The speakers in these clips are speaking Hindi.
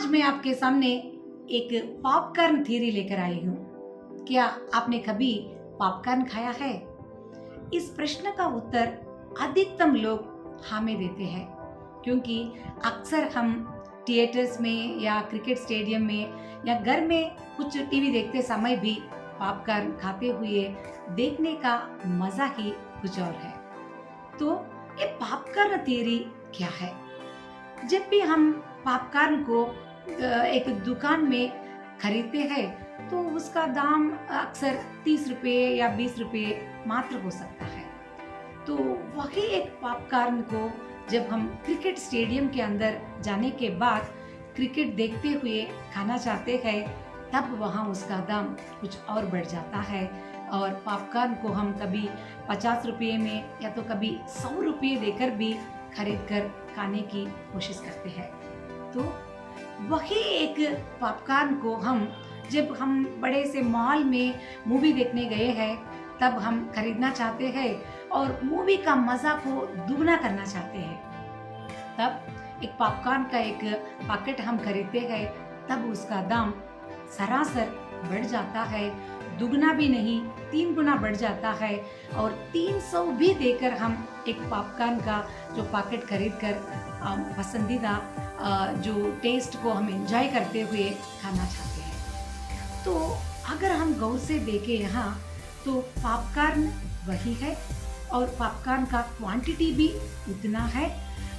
आज मैं आपके सामने एक पॉपकॉर्न थ्योरी लेकर आई हूँ। क्या आपने कभी पॉपकॉर्न खाया है? इस प्रश्न का उत्तर अधिकतम लोग हाँ में देते हैं, क्योंकि अक्सर हम थिएटर्स में या क्रिकेट स्टेडियम में या घर में कुछ टीवी देखते समय भी पॉपकॉर्न खाते हुए देखने का मजा ही कुछ और है। तो ये पॉपकॉर्न थ्योरी क्या है? जब भी हम पॉपकॉर्न को एक दुकान में खरीदते हैं तो उसका दाम अक्सर 30 रुपये या 20 रुपये मात्र हो सकता है। तो वही एक पॉपकॉर्न को जब हम क्रिकेट स्टेडियम के अंदर जाने के बाद क्रिकेट देखते हुए खाना चाहते हैं, तब वहाँ उसका दाम कुछ और बढ़ जाता है और पॉपकॉर्न को हम कभी 50 रुपये में या तो कभी 100 रुपये देकर भी खरीद कर खाने की कोशिश करते हैं। तो वही एक पॉपकॉर्न को जब हम बड़े से मॉल में मूवी देखने गए हैं तब हम खरीदना चाहते हैं और मूवी का मज़ा को दुगना करना चाहते हैं, तब एक पॉपकॉर्न का एक पैकेट हम खरीदते हैं, तब उसका दाम सरासर बढ़ जाता है, दुगना भी नहीं 3 गुना बढ़ जाता है और 300 भी देकर हम एक पॉपकॉर्न का जो पैकेट खरीद कर पसंदीदा जो टेस्ट को हम एंजॉय करते हुए खाना चाहते हैं। तो अगर हम गौर से देखें यहाँ तो पॉपकॉर्न वही है और पॉपकॉर्न का क्वांटिटी भी उतना है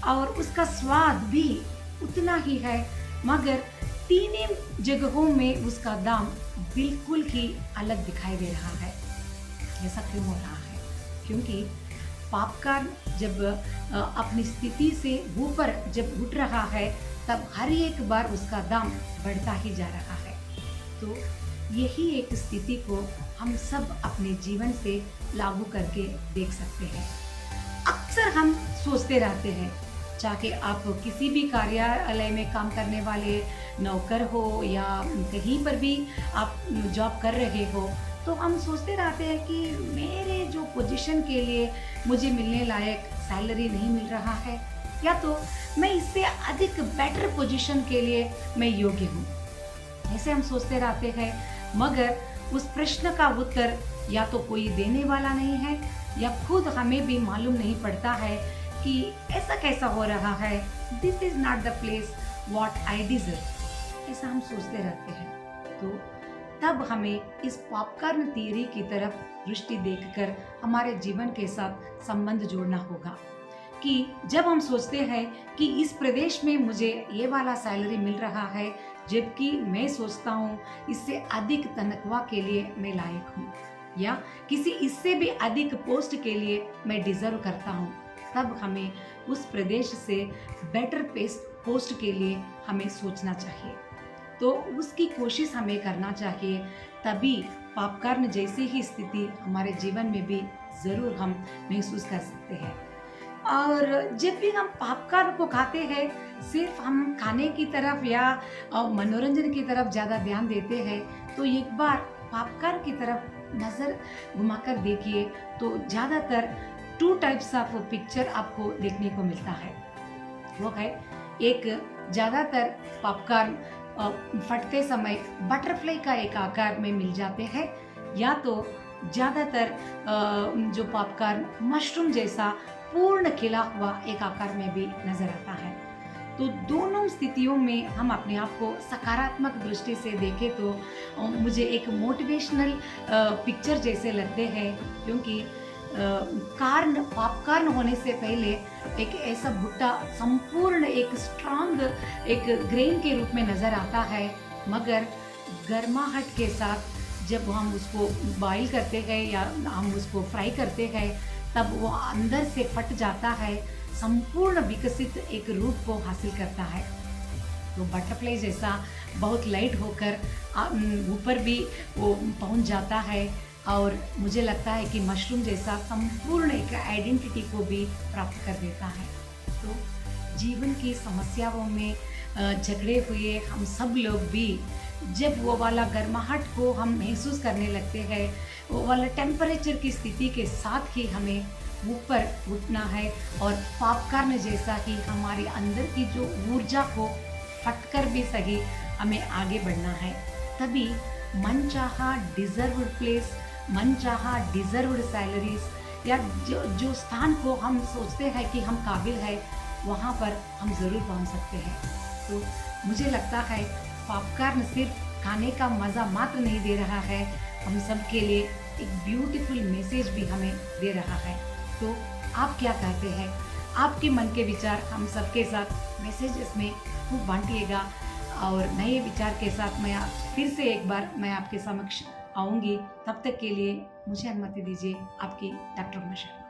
और उसका स्वाद भी उतना ही है, मगर तीनों जगहों में उसका दाम बिल्कुल ही अलग दिखाई दे रहा है। ऐसा क्यों हो रहा है? क्योंकि पॉपकॉर्न जब अपनी स्थिति से ऊपर जब उठ रहा है तब हर एक बार उसका दाम बढ़ता ही जा रहा है। तो यही एक स्थिति को हम सब अपने जीवन से लागू करके देख सकते हैं। अक्सर हम सोचते रहते हैं, चाहे आप किसी भी कार्यालय में काम करने वाले नौकर हो या कहीं पर भी आप जॉब कर रहे हो, तो हम सोचते रहते हैं कि मेरे जो पोजीशन के लिए मुझे मिलने लायक सैलरी नहीं मिल रहा है या तो मैं इससे अधिक बेटर पोजीशन के लिए मैं योग्य हूँ। ऐसे हम सोचते रहते हैं, मगर उस प्रश्न का उत्तर या तो कोई देने वाला नहीं है या खुद हमें भी मालूम नहीं पड़ता है कि ऐसा कैसा हो रहा है। This is not the place what I deserve, ऐसा हम सोचते रहते हैं। तो तब हमें इस पॉपकॉर्न थ्योरी की तरफ दृष्टि देखकर हमारे जीवन के साथ संबंध जोड़ना होगा कि जब हम सोचते हैं कि इस प्रदेश में मुझे ये वाला सैलरी मिल रहा है, जबकि मैं सोचता हूँ इससे अधिक तनख्वाह के लिए मैं लायक हूँ या किसी इससे भी अधिक पोस्ट के लिए मैं डिजर्व करता हूँ, तब हमें उस प्रदेश से बेटर पोस्ट के लिए हमें सोचना चाहिए। तो उसकी कोशिश हमें करना चाहिए, तभी पॉपकॉर्न जैसी ही स्थिति हमारे जीवन में भी ज़रूर हम महसूस कर सकते हैं। और जब भी हम पॉपकॉर्न को खाते हैं, सिर्फ हम खाने की तरफ या मनोरंजन की तरफ ज़्यादा ध्यान देते हैं, तो एक बार पॉपकॉर्न की तरफ नज़र घुमाकर देखिए तो ज़्यादातर 2 टाइप्स ऑफ पिक्चर आपको देखने को मिलता है। वो है, एक ज़्यादातर पॉपकॉर्न फटते समय बटरफ्लाई का एक आकार में मिल जाते हैं, या तो ज़्यादातर जो पॉपकॉर्न मशरूम जैसा पूर्ण खिला हुआ एक आकार में भी नजर आता है। तो दोनों स्थितियों में हम अपने आप को सकारात्मक दृष्टि से देखें तो मुझे एक मोटिवेशनल पिक्चर जैसे लगते हैं, क्योंकि पॉपकॉर्न होने से पहले एक ऐसा भुट्टा संपूर्ण एक स्ट्रांग एक ग्रेन के रूप में नज़र आता है, मगर गर्माहट के साथ जब हम उसको बॉईल करते हैं या हम उसको फ्राई करते हैं तब वो अंदर से फट जाता है, संपूर्ण विकसित एक रूप को हासिल करता है। तो बटरफ्लाई जैसा बहुत लाइट होकर ऊपर भी वो पहुंच जाता है और मुझे लगता है कि मशरूम जैसा संपूर्ण एक आइडेंटिटी को भी प्राप्त कर देता है। तो जीवन की समस्याओं में झगड़े हुए हम सब लोग भी जब वो वाला गर्माहट को हम महसूस करने लगते हैं, वो वाला टेम्परेचर की स्थिति के साथ ही हमें ऊपर उठना है और पॉपकॉर्न जैसा ही हमारे अंदर की जो ऊर्जा को फटकर भी सही हमें आगे बढ़ना है। तभी मनचाहा डिजर्व्ड प्लेस, मनचाहा डिजर्व्ड सैलरीज या जो स्थान को हम सोचते हैं कि हम काबिल है, वहाँ पर हम ज़रूर पहुँच सकते हैं। तो मुझे लगता है पॉपकॉर्न सिर्फ खाने का मज़ा मात्र नहीं दे रहा है, हम सब के लिए एक ब्यूटीफुल मैसेज भी हमें दे रहा है। तो आप क्या कहते हैं? आपके मन के विचार हम सबके साथ मैसेजेस में खूब बांटिएगा और नए विचार के साथ फिर से एक बार मैं आपके समक्ष आऊँगी। तब तक के लिए मुझे अनुमति दीजिए, आपकी डॉक्टर उमा शर्मा।